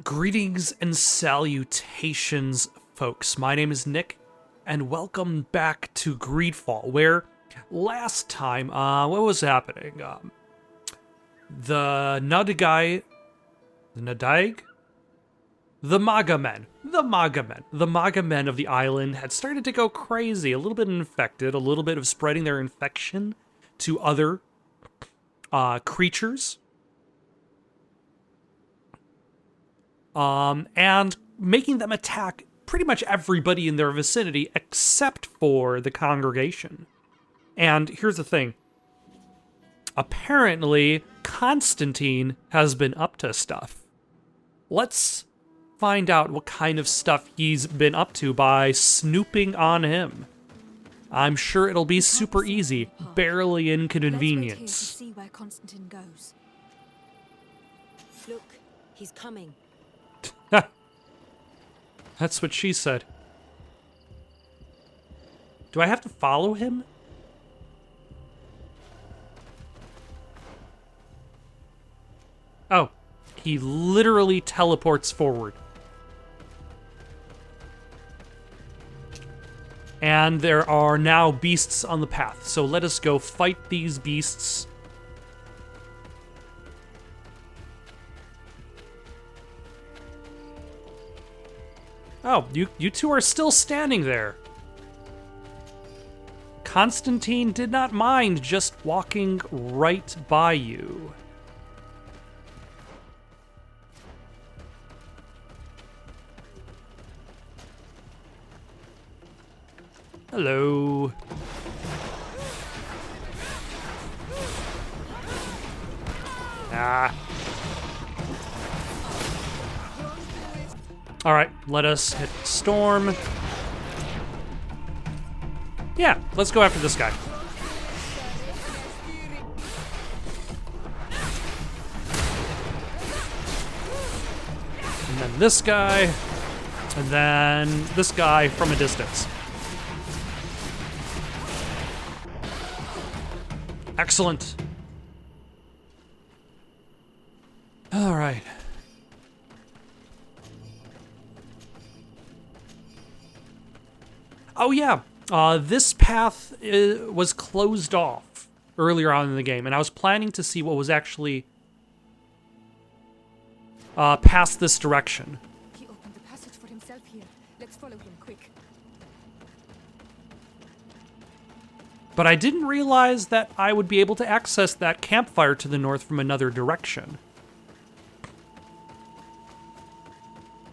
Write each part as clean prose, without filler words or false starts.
Greetings and salutations, folks. My name is Nick, and welcome back to GreedFall, where last time, what was happening? The Nadaig? The Maga men of the island had started to go crazy, a little bit infected, a little bit of spreading their infection to other creatures. And making them attack pretty much everybody in their vicinity except for the congregation. And here's the thing. Apparently, Constantine has been up to stuff. Let's find out what kind of stuff he's been up to by snooping on him. I'm sure it'll be super easy, barely inconvenience. Let's wait here to see where Constantine goes. Look, he's coming. That's what she said. Do I have to follow him? Oh, he literally teleports forward. And there are now beasts on the path, so let us go fight these beasts. Oh, you two are still standing there. Constantine did not mind just walking right by you. Hello. All right, let us hit Storm. Yeah, let's go after this guy. And then this guy. And then this guy from a distance. Excellent. All right. Oh yeah, this path was closed off earlier on in the game, and I was planning to see what was actually past this direction. He opened the passage for himself here. Let's follow him, quick. But I didn't realize that I would be able to access that campfire to the north from another direction.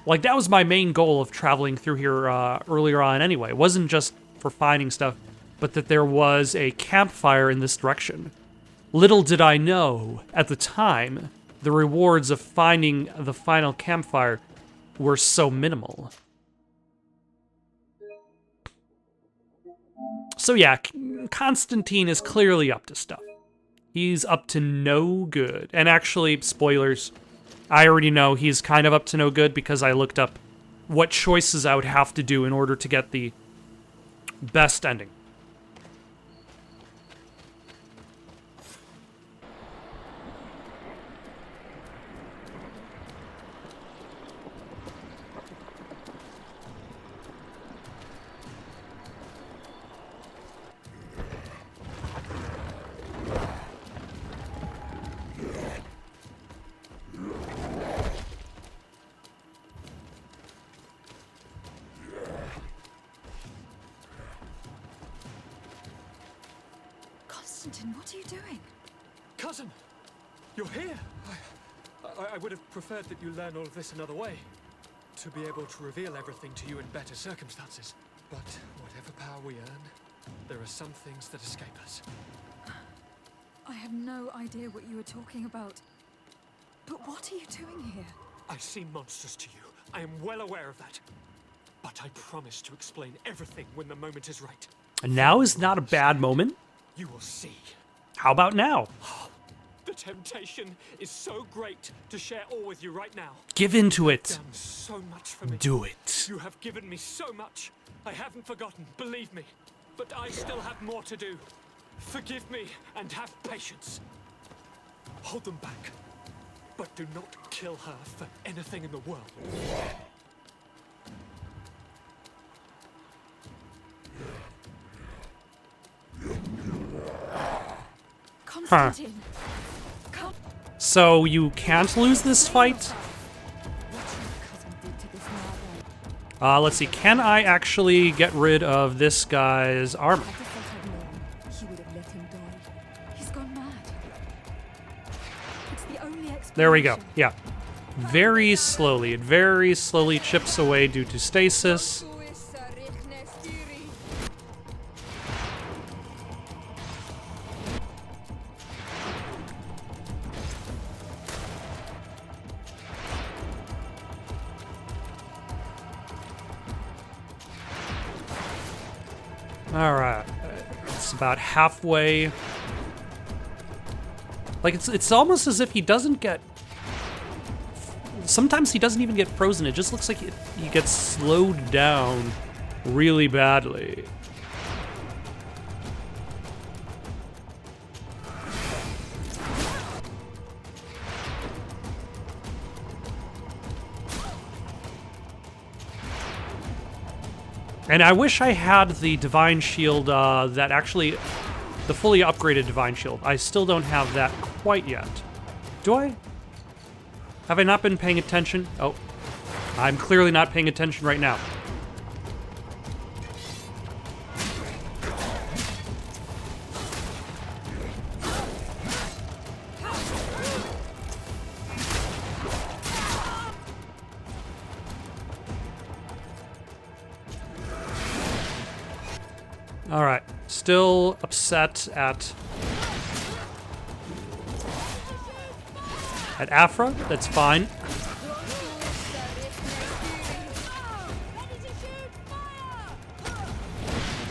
Like, that was my main goal of traveling through here earlier on anyway. It wasn't just for finding stuff, but that there was a campfire in this direction. Little did I know, at the time, the rewards of finding the final campfire were so minimal. So yeah, Constantine is clearly up to stuff. He's up to no good. And actually, spoilers, I already know he's kind of up to no good because I looked up what choices I would have to do in order to get the best ending. Constantine, what are you doing? Cousin, you're here. I would have preferred that you learn all of this another way, to be able to reveal everything to you in better circumstances. But whatever power we earn, there are some things that escape us. I have no idea what you were talking about. But what are you doing here? I seem monstrous to you. I am well aware of that. But I promise to explain everything when the moment is right. And now is not a bad moment. You will see. How about now? The temptation is so great to share all with you right now. Give into it. Done so much for me. Do it. You have given me so much. I haven't forgotten, believe me. But I still have more to do. Forgive me and have patience. Hold them back. But do not kill her for anything in the world. Constantine. So you can't lose this fight? What your cousin did to this mother. Let's see. Can I actually get rid of this guy's armor? Had the Set had known, he would have let him die. He's gone mad. It's the only explanation. There we go. Yeah. Very slowly. It very slowly chips away due to stasis. Alright. It's about halfway. Like, it's almost as if he doesn't get... Sometimes he doesn't even get frozen. It just looks like he gets slowed down really badly. And I wish I had the Divine Shield that actually... The fully upgraded Divine Shield. I still don't have that quite yet. Do I? Have I not been paying attention? Oh. I'm clearly not paying attention right now. Alright. Still upset at Afra. That's fine.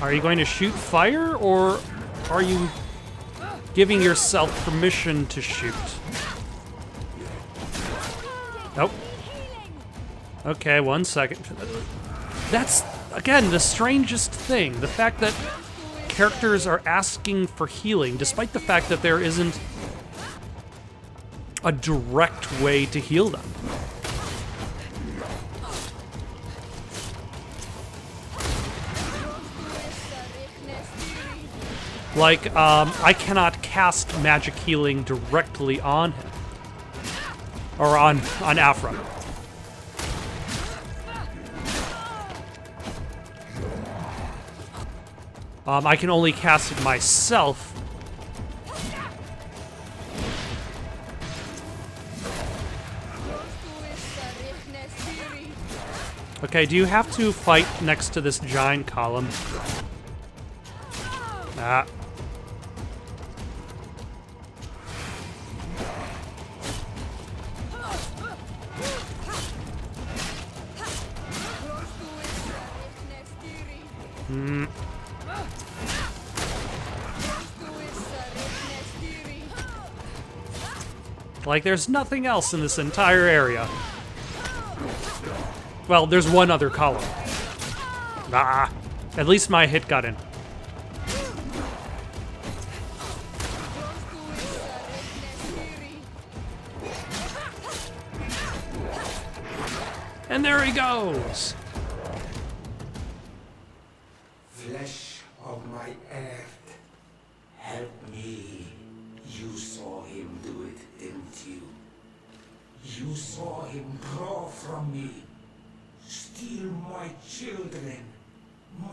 Are you going to shoot fire, or are you giving yourself permission to shoot? Nope. Okay, 1 second. That's, again, the strangest thing. The fact that characters are asking for healing, despite the fact that there isn't a direct way to heal them. Like, I cannot cast magic healing directly on him. Or on Afra. I can only cast it myself. Okay, do you have to fight next to this giant column? Ah. Hmm. Like, there's nothing else in this entire area. Well, there's one other column. Ah, at least my hit got in. And there he goes. Flesh of my earth, help me. You saw him do it, didn't you? You saw him draw from me, steal my children,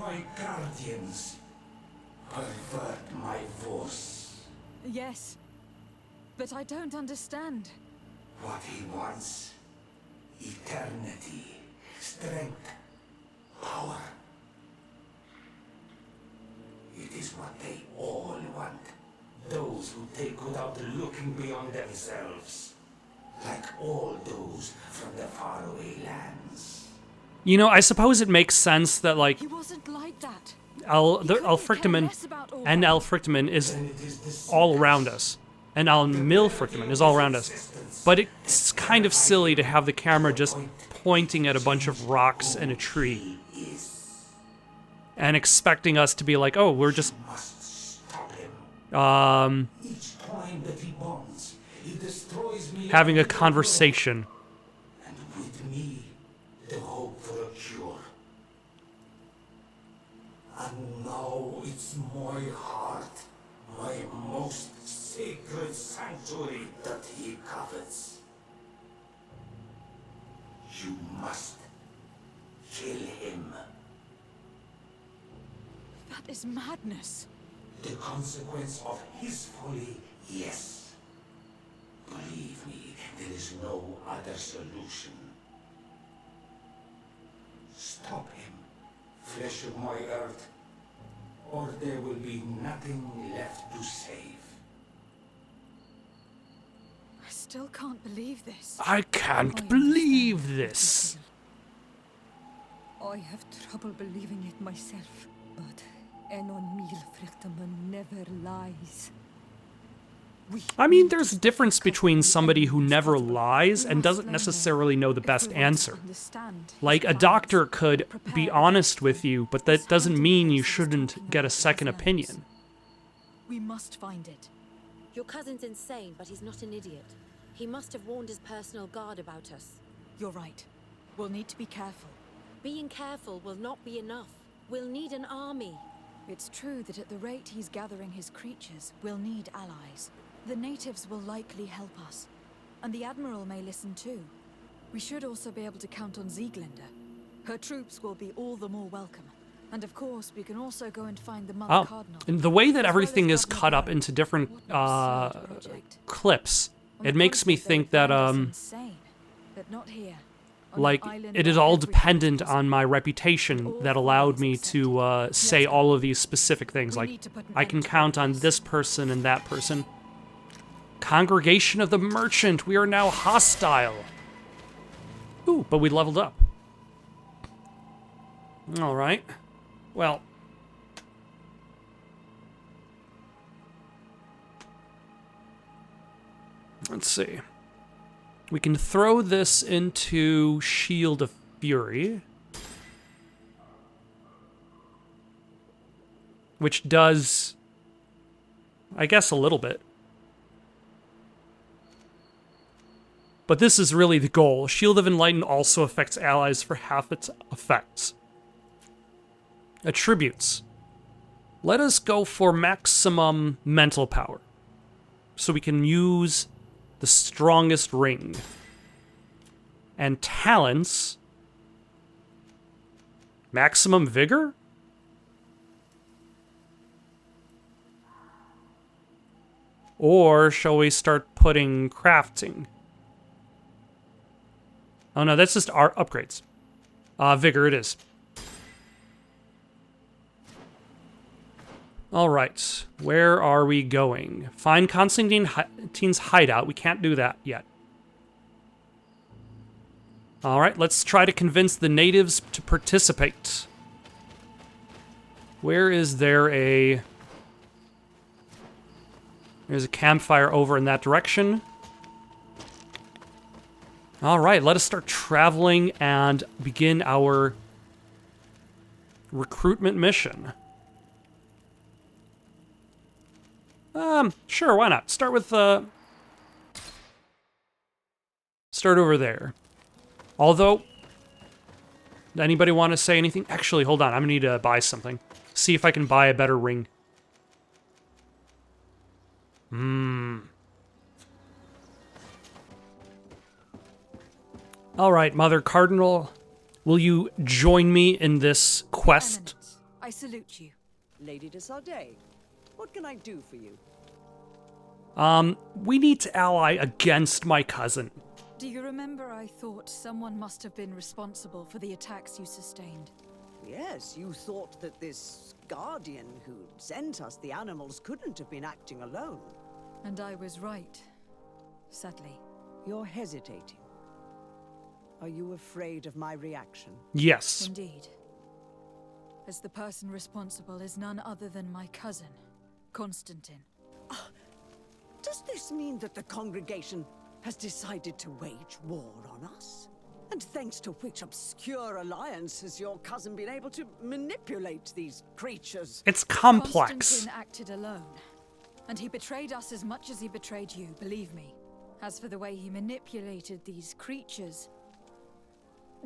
my guardians, pervert my force. Yes, but I don't understand. What he wants, eternity, strength, power. It is what they all want. Those who take without looking beyond themselves. Like all those from the faraway lands. You know, I suppose it makes sense that, like, He wasn't like that. Alfrictamen and Alfrictamen is all around us. And Milfrictamen is all around us. But it's kind of silly to have the camera just pointing at a bunch of rocks and a tree. And expecting us to be like, oh, we're just... Must stop him. Um... Each coin that he bonds, it destroys me having a every day, conversation. and with me, the hope for a cure. And now it's my heart, my most sacred sanctuary that he covets. You must kill him. That is madness. The consequence of his folly, yes. Believe me, there is no other solution. Stop him, flesh of my earth, or there will be nothing left to save. I still can't believe this. I can't believe this. I have trouble believing it myself, but Enon Mil Frichtaman never lies. I mean, there's a difference between somebody who never lies and doesn't necessarily know the best answer. Like, a doctor could be honest with you, but that doesn't mean you shouldn't get a second opinion. We must find it. Your cousin's insane, but he's not an idiot. He must have warned his personal guard about us. You're right. We'll need to be careful. Being careful will not be enough. We'll need an army. It's true that at the rate he's gathering his creatures, we'll need allies. The natives will likely help us, and the Admiral may listen too. We should also be able to count on Sieglinde. Her troops will be all the more welcome. And of course, we can also go and find the Mother Cardinal. And the way that as well everything as is Governor cut up Burke. into different What an absurd project. clips, On it the makes me continent, they think would that, find us insane, but not here. On like, an island it is where all everything dependent is on my possible. reputation All that allowed me except to say Let's go. all of these specific things. We Like, need to put an I end can to count all on this. this person and that person. Congregation of the Merchant, we are now hostile. Ooh, but we leveled up. All right. Well. Let's see. We can throw this into Shield of Fury, which does, I guess, a little bit. But this is really the goal. Shield of Enlighten also affects allies for half its effects. Attributes. Let us go for maximum mental power, so we can use the strongest ring. And talents. Maximum vigor? Or shall we start putting crafting? Oh no, that's just our upgrades. Vigor it is. Alright, where are we going? Find Constantine's hideout. We can't do that yet. Alright, let's try to convince the natives to participate. Where is there a... There's a campfire over in that direction. Alright, let us start traveling and begin our recruitment mission. Sure, why not? Start with, start over there. Although, does anybody want to say anything? Actually, hold on, I'm gonna need to buy something. See if I can buy a better ring. Alright, Mother Cardinal, will you join me in this quest? Eminence, I salute you. Lady de Sardet, what can I do for you? We need to ally against my cousin. Do you remember I thought someone must have been responsible for the attacks you sustained? Yes, you thought that this guardian who sent us the animals couldn't have been acting alone. And I was right, sadly. You're hesitating. Are you afraid of my reaction? Yes. Indeed. As the person responsible is none other than my cousin, Constantine. Does this mean that the congregation has decided to wage war on us? And thanks to which obscure alliance has your cousin been able to manipulate these creatures? It's complex. Constantine acted alone. And he betrayed us as much as he betrayed you, believe me. As for the way he manipulated these creatures,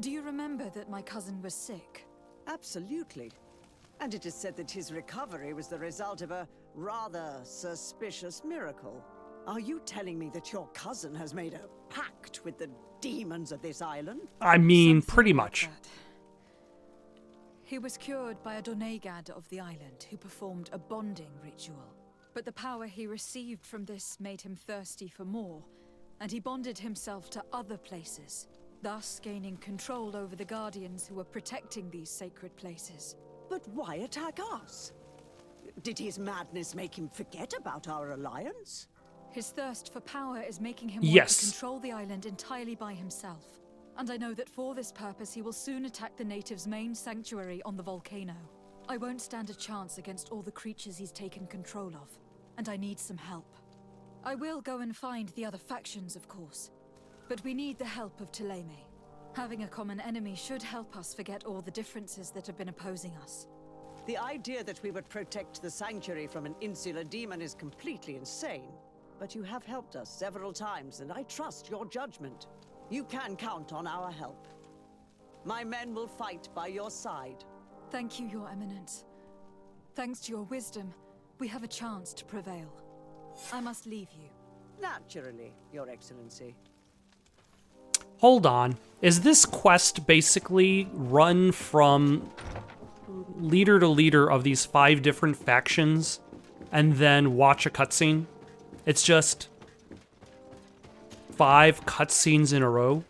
do you remember that my cousin was sick? Absolutely. And it is said that his recovery was the result of a rather suspicious miracle. Are you telling me that your cousin has made a pact with the demons of this island? I mean, Something pretty like much. that. He was cured by a Donegad of the island who performed a bonding ritual. But the power he received from this made him thirsty for more, and he bonded himself to other places, thus gaining control over the Guardians who were protecting these sacred places. But why attack us? Did his madness make him forget about our alliance? His thirst for power is making him want Yes. to control the island entirely by himself. And I know that for this purpose he will soon attack the natives' main sanctuary on the volcano. I won't stand a chance against all the creatures he's taken control of, and I need some help. I will go and find the other factions, of course, but we need the help of Thélème. Having a common enemy should help us forget all the differences that have been opposing us. The idea that we would protect the sanctuary from an insular demon is completely insane. But you have helped us several times, and I trust your judgment. You can count on our help. My men will fight by your side. Thank you, Your Eminence. Thanks to your wisdom, we have a chance to prevail. I must leave you. Naturally, Your Excellency. Hold on. Is this quest basically run from leader to leader of these 5 different factions and then watch a cutscene? It's just 5 cutscenes in a row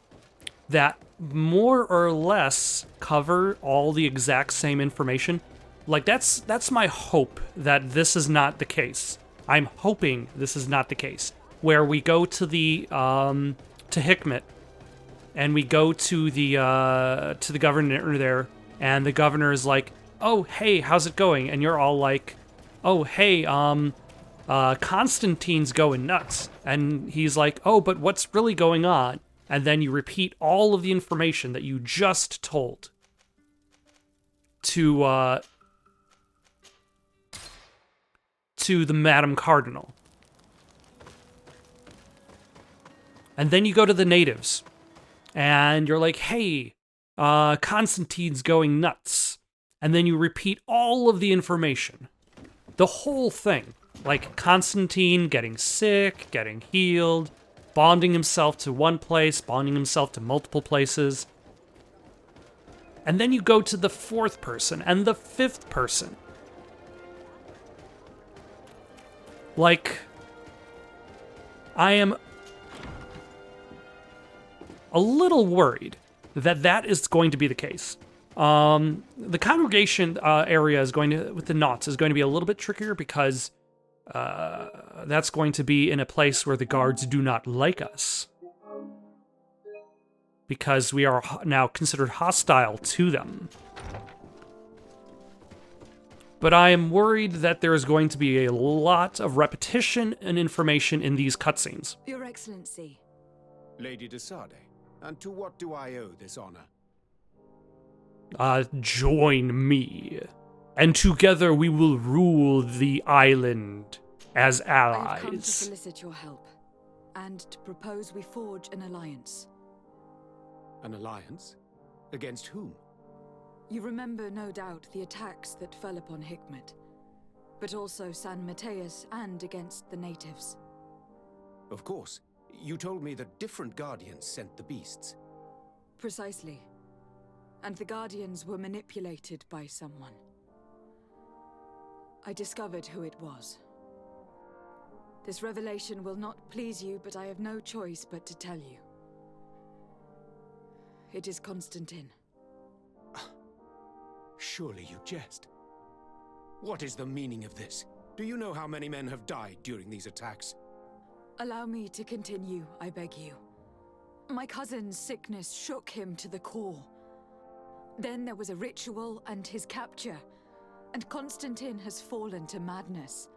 that more or less cover all the exact same information. Like, that's my hope that this is not the case. I'm hoping this is not the case. Where we go to the to Hikmet, and we go to the governor there, and the governor is like, "Oh, hey, how's it going?" And you're all like, "Oh, hey, Constantine's going nuts." And he's like, "Oh, but what's really going on?" And then you repeat all of the information that you just told to the Madam Cardinal. And then you go to the natives, and you're like, "Hey, Constantine's going nuts." And then you repeat all of the information. The whole thing. Like Constantine getting sick, getting healed, bonding himself to one place, bonding himself to multiple places. And then you go to the 4th person and the 5th person. Like, I am a little worried that that is going to be the case. The congregation area is going to, with the knots, is going to be a little bit trickier because that's going to be in a place where the guards do not like us. Because we are now considered hostile to them. But I am worried that there is going to be a lot of repetition and information in these cutscenes. Your Excellency. Lady de Sade, and to what do I owe this honor? Join me, and together we will rule the island as I have come to allies. solicit your help, and to propose we forge an alliance. An alliance? Against whom? You remember, no doubt, the attacks that fell upon Hikmet, but also San Mateus and against the natives. Of course. You told me that different guardians sent the beasts. Precisely. And the Guardians were manipulated by someone. I discovered who it was. This revelation will not please you, but I have no choice but to tell you. It is Constantine. Surely you jest. What is the meaning of this? Do you know how many men have died during these attacks? Allow me to continue, I beg you. My cousin's sickness shook him to the core. Then there was a ritual and his capture, and Constantine has fallen to madness.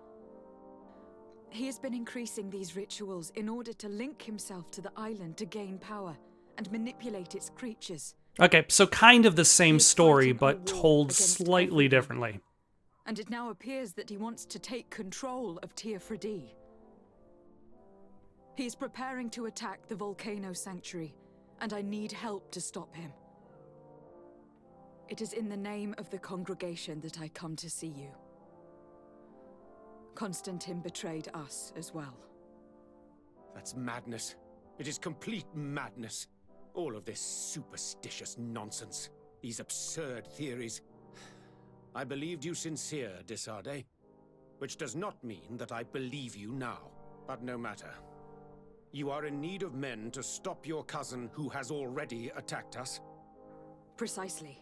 He has been increasing these rituals in order to link himself to the island to gain power and manipulate its creatures. Okay, so kind of the same He's story, fighting a but war told against slightly everyone. differently. And it now appears that he wants to take control of Teofredi. He is preparing to attack the volcano sanctuary, and I need help to stop him. It is in the name of the congregation that I come to see you. Constantine betrayed us as well. That's madness. It is complete madness. All of this superstitious nonsense. These absurd theories. I believed you sincere, Desarde. Which does not mean that I believe you now. But no matter. You are in need of men to stop your cousin who has already attacked us. Precisely.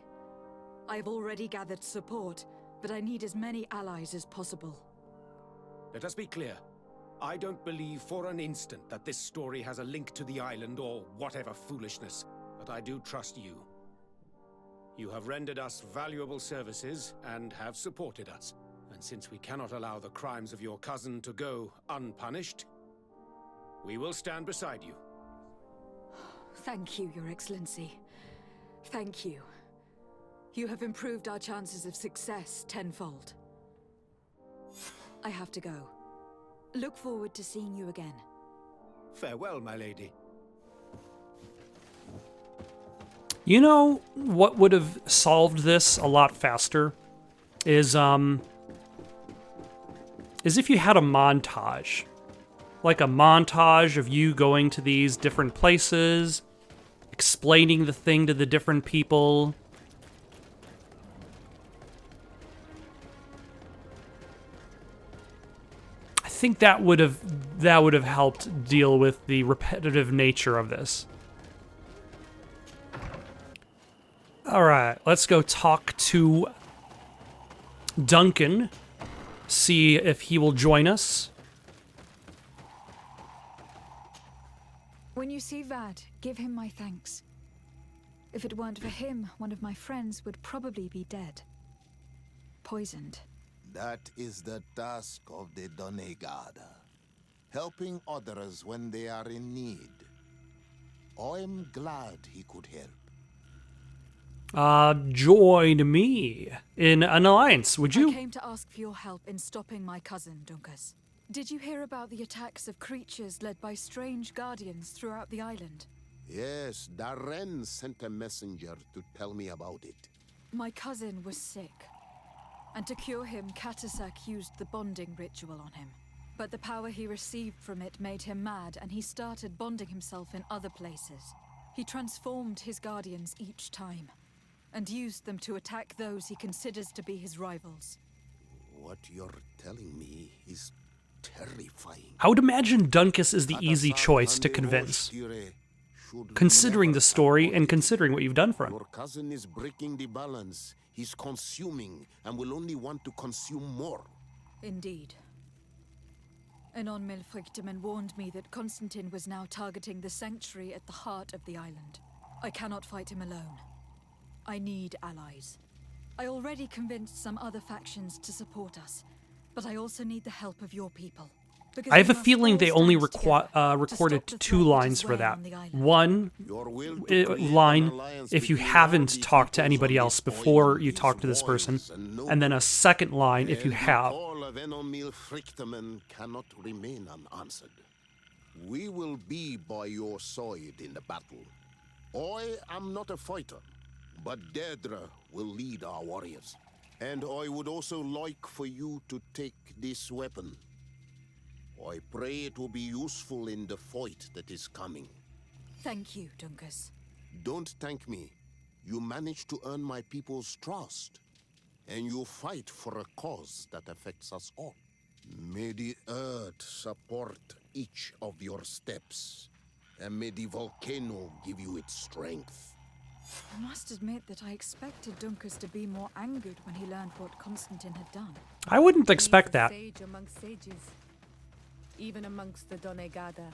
I have already gathered support, but I need as many allies as possible. Let us be clear. I don't believe for an instant that this story has a link to the island or whatever foolishness, but I do trust you. You have rendered us valuable services and have supported us. And since we cannot allow the crimes of your cousin to go unpunished, we will stand beside you. Thank you, Your Excellency. Thank you. You have improved our chances of success tenfold. I have to go. Look forward to seeing you again. Farewell, my lady. You know what would have solved this a lot faster is if you had a montage. Like a montage of you going to these different places, explaining the thing to the different people. I think that would have helped deal with the repetitive nature of this. All right, let's go talk to Duncan, see if he will join us. When you see Vad, give him my thanks. If it weren't for him, one of my friends would probably be dead. Poisoned. That is the task of the Donegada. Helping others when they are in need. I'm glad he could help. Join me in an alliance, would you? I came to ask for your help in stopping my cousin, Dunkus. Did you hear about the attacks of creatures led by strange guardians throughout the island? Yes, Darren sent a messenger to tell me about it. My cousin was sick, and to cure him, Katasak used the bonding ritual on him. But the power he received from it made him mad, and he started bonding himself in other places. He transformed his guardians each time, and used them to attack those he considers to be his rivals. What you're telling me is terrifying. I would imagine Dunkus is the easy choice to convince, considering the story and considering what you've done for him. Your cousin is breaking the balance. He's consuming and will only want to consume more. Indeed. Anon Milfrichteman warned me that Constantine was now targeting the sanctuary at the heart of the island. I cannot fight him alone. I need allies. I already convinced some other factions to support us, but I also need the help of your people. I have a feeling they only recorded 2 lines for that. One line if you haven't talked to anybody else before you talk to this person, and then a second line if you have. All of Enomil Frichterman cannot remain unanswered. We will be by your side in the battle. I am not a fighter, but Deirdre will lead our warriors. And I would also like for you to take this weapon. I pray it will be useful in the fight that is coming. Thank you, Dunkus. Don't thank me. You managed to earn my people's trust. And you fight for a cause that affects us all. May the earth support each of your steps. And may the volcano give you its strength. I must admit that I expected Dunkus to be more angered when he learned what Constantine had done. I wouldn't expect that. Sage amongst sages. Even amongst the Donegada.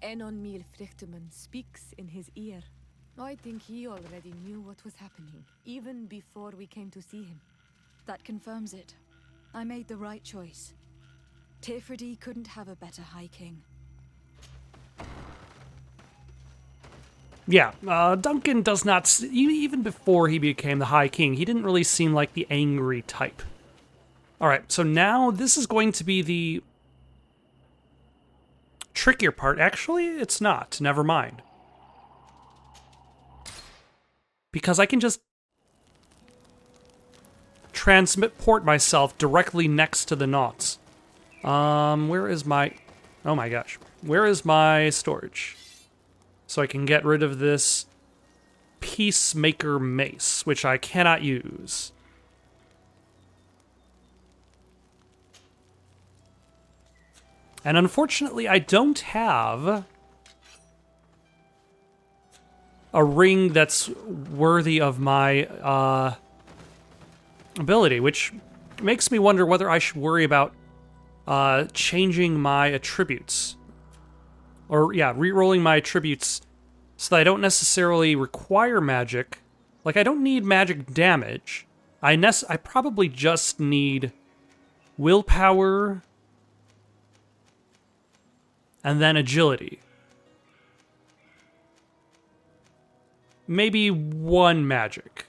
Enon Mil Frichterman speaks in his ear. I think he already knew what was happening, even before we came to see him. That confirms it. I made the right choice. Tifredi couldn't have a better High King. Yeah, Duncan does not, even before he became the High King, he didn't really seem like the angry type. Alright, so now this is going to be the trickier part. Actually, it's not. Never mind. Because I can just port myself directly next to the knots. Where is my... Oh my gosh. Where is my storage? So I can get rid of this Peacemaker Mace, which I cannot use. And unfortunately, I don't have a ring that's worthy of my ability, which makes me wonder whether I should worry about changing my attributes. Or, yeah, re-rolling my attributes so that I don't necessarily require magic. Like, I don't need magic damage. I probably just need willpower and then agility. Maybe one magic.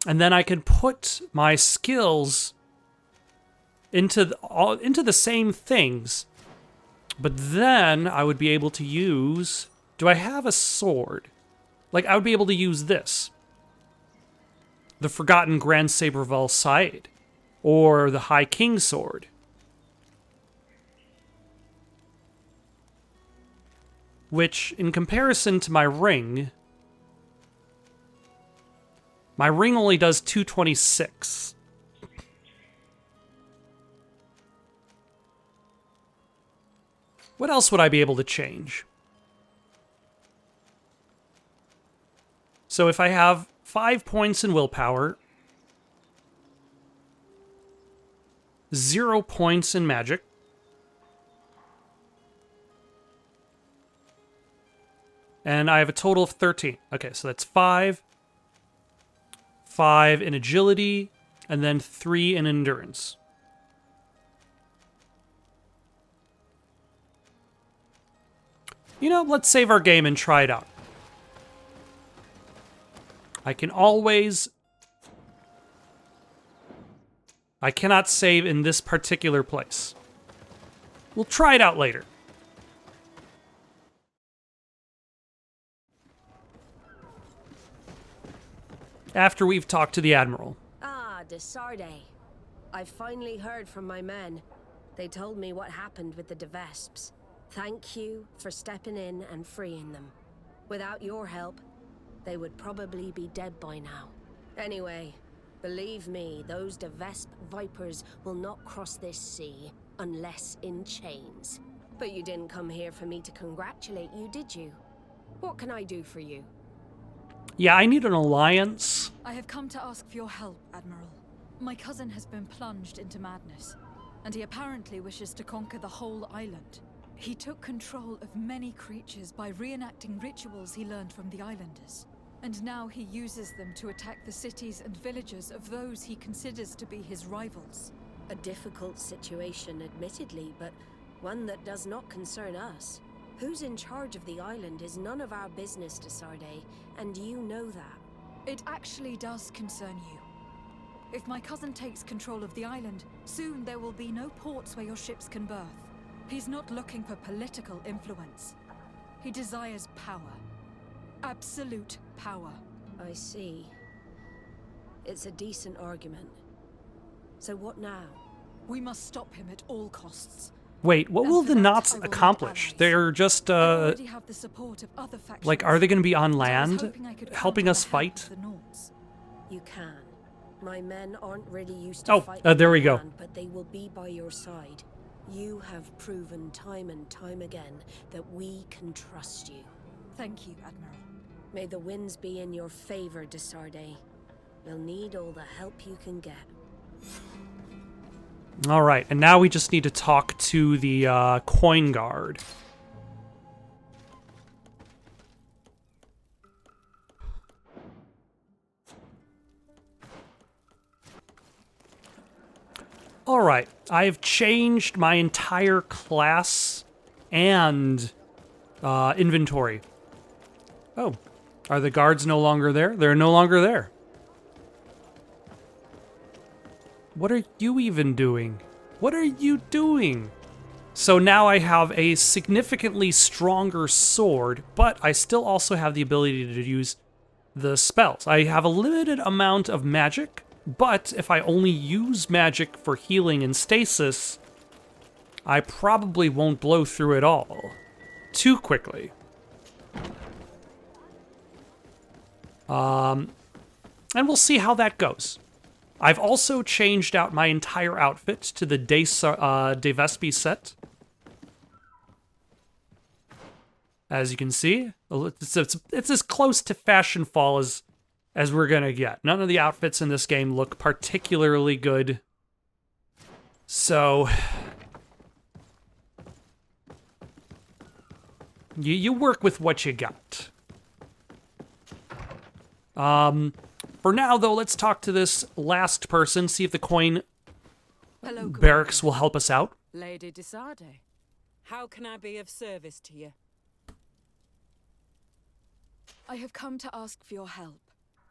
And then I can put my skills into the same things. But then I would be able to use... Do I have a sword? Like, I would be able to use this. The Forgotten Grand Saber of Al-Said. Or the High King Sword. Which, in comparison to my ring only does 226. What else would I be able to change? So if I have 5 points in willpower, 0 points in magic, and I have a total of 13. Okay, so that's 5 in agility, and then 3 in endurance. You know, let's save our game and try it out. I cannot save in this particular place. We'll try it out later. After we've talked to the Admiral. Ah, de Sardet. I've finally heard from my men. They told me what happened with the de Vesps. Thank you for stepping in and freeing them. Without your help, they would probably be dead by now. Anyway, believe me, those de Vesp vipers will not cross this sea unless in chains. But you didn't come here for me to congratulate you, did you? What can I do for you? Yeah, I need an alliance. I have come to ask for your help, Admiral. My cousin has been plunged into madness, and he apparently wishes to conquer the whole island. He took control of many creatures by reenacting rituals he learned from the islanders. And now he uses them to attack the cities and villages of those he considers to be his rivals. A difficult situation, admittedly, but one that does not concern us. Who's in charge of the island is none of our business, de Sardet, and you know that. It actually does concern you. If my cousin takes control of the island, soon there will be no ports where your ships can berth. He's not looking for political influence. He desires power. Absolute power. I see. It's a decent argument. So what now? We must stop him at all costs. Wait, what will the knots accomplish? They're just, like, are they going to be on land, helping us fight? You can. My men aren't really used to fighting there we go. land, but they will be by your side. You have proven time and time again that we can trust you. Thank you, Admiral. May the winds be in your favor, de Sardet. You'll need all the help you can get. All right, and now we just need to talk to the coin guard. All right, I've changed my entire class and inventory. Oh, are the guards no longer there? They're no longer there. What are you even doing? What are you doing? So now I have a significantly stronger sword, but I still also have the ability to use the spells. I have a limited amount of magic, but if I only use magic for healing and stasis, I probably won't blow through it all too quickly. And we'll see how that goes. I've also changed out my entire outfit to the De Vespi set. As you can see, it's as close to fashion fall as we're gonna get. None of the outfits in this game look particularly good. So you work with what you got. For now, though, let's talk to this last person, see if the coin Hello, barracks will help us out. Lady Desarde, how can I be of service to you? I have come to ask for your help.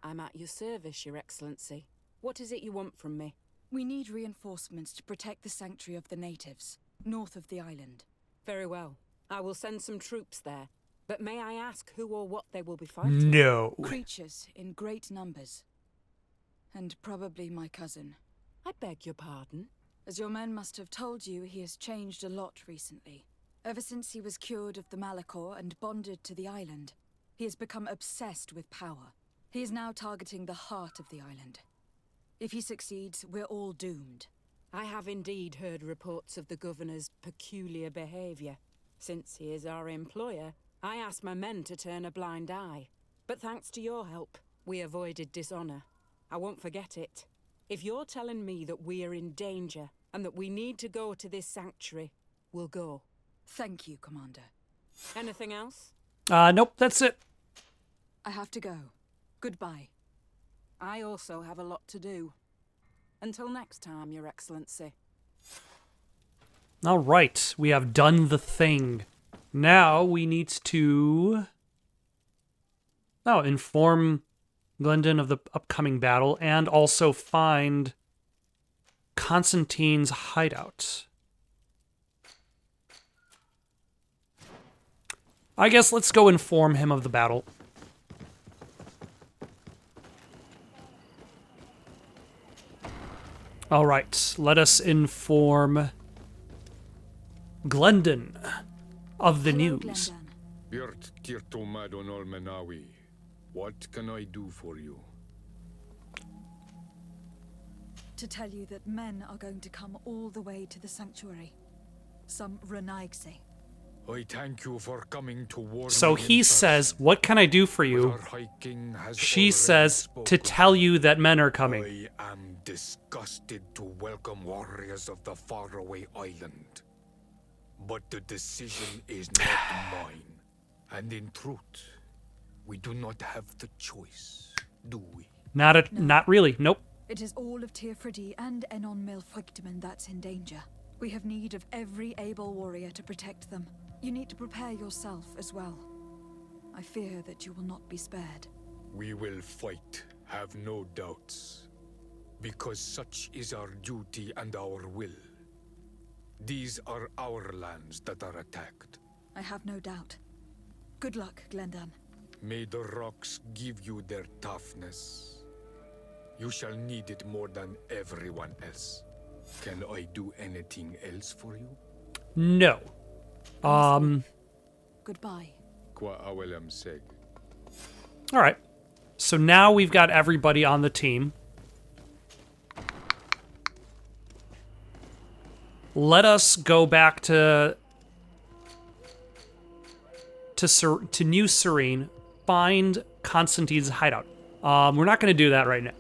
I'm at your service, Your Excellency. What is it you want from me? We need reinforcements to protect the sanctuary of the natives, north of the island. Very well. I will send some troops there. But may I ask who or what they will be fighting? No. Creatures in great numbers. And probably my cousin. I beg your pardon? As your men must have told you, he has changed a lot recently. Ever since he was cured of the Malachor and bonded to the island, he has become obsessed with power. He is now targeting the heart of the island. If he succeeds, we're all doomed. I have indeed heard reports of the governor's peculiar behavior. Since he is our employer, I asked my men to turn a blind eye. But thanks to your help, we avoided dishonor. I won't forget it. If you're telling me that we are in danger and that we need to go to this sanctuary, we'll go. Thank you, Commander. Anything else? Nope, that's it. I have to go. Goodbye. I also have a lot to do. Until next time, Your Excellency. All right, we have done the thing. Now we need to inform Glendon of the upcoming battle and also find Constantine's hideout. I guess let's go inform him of the battle. All right, let us inform Glendon of the Hello, news. Glendon. Björt Tirtomadon Olmenawi. What can I do for you? To tell you that men are going to come all the way to the sanctuary. Some Renaigse. I thank you for coming to war. So he says, what can I do for you? She says, to tell you that men are coming. I am disgusted to welcome warriors of the faraway island. But the decision is not mine. And in truth, we do not have the choice, do we? Not really, nope. It is all of Tirfridi and Enon Milfrictimen that's in danger. We have need of every able warrior to protect them. You need to prepare yourself as well. I fear that you will not be spared. We will fight, have no doubts. Because such is our duty and our will. These are our lands that are attacked. I have no doubt. Good luck, Glendon. May the rocks give you their toughness. You shall need it more than everyone else. Can I do anything else for you? No. Goodbye. Qua awelem seg. All right. So now we've got everybody on the team. Let us go back to New Serene, find Constantine's hideout. We're not going to do that right now.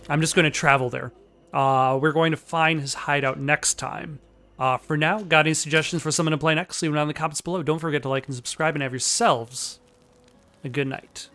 I'm just going to travel there. We're going to find his hideout next time. For now, got any suggestions for someone to play next? Leave them down in the comments below. Don't forget to like and subscribe and have yourselves a good night.